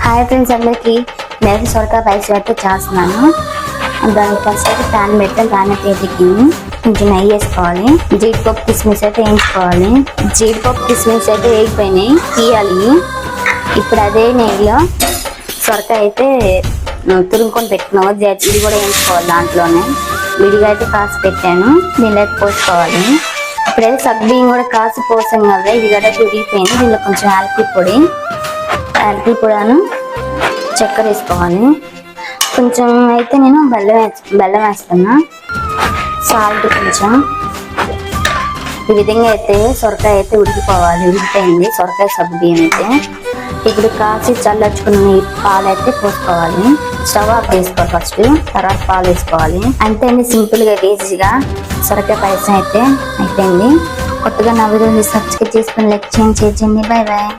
Hi friends అందరికి నేను సొరకాయ పాయసం అయితే చేస్తున్నాను. దానికి ఫస్ట్ అయితే ప్యాన్ పెట్టాను. ప్యాన్ అయితే ఎదిగింది. కొంచెం నెయ్యి వేసుకోవాలి. జీడిపప్పు కిస్మిస్ అయితే వేయించుకోవాలి. జీడిపప్పు కిస్మిస్ అయితే వేగిపోయినాయి, తీయాలి. ఇప్పుడు అదే నెయ్యిలో సొరకాయ అయితే తురుముకొని పెట్టుకున్నాము. ఇది కూడా వేయించుకోవాలి. దాంట్లోనే విడిగా అయితే కాసి పెట్టాను. దీనిలో అయితే పోసుకోవాలి. ఇప్పుడైతే సగ్బియ్యం కూడా కాసి పోసాం కదా, ఇది కూడా ఉడిగిపోయింది. దీనిలో కొంచెం యాలకుల పొడి చక్కెర వేసుకోవాలి. కొంచెం అయితే నేను బెల్లం వేస్తున్నా, సాల్ట్ కొంచెం. ఈ విధంగా అయితే సొరకాయ అయితే ఉడికిపోయింది సొరకాయ సగ్గుబియ్యం అయితే. ఇప్పుడు కాసి చల్లర్చుకున్న పాలు అయితే పోసుకోవాలి. స్టవ్ ఆఫ్ చేసుకోవాలి ఫస్ట్, తర్వాత పాలు వేసుకోవాలి. అంతే అండి, సింపుల్ గా ఈజీగా సొరకాయ పాయసం అయితే అయిపోయింది. కొత్తగా నా వీడియోని సబ్స్క్రైబ్ చేసుకుని లైక్ చేయండి. Bye bye.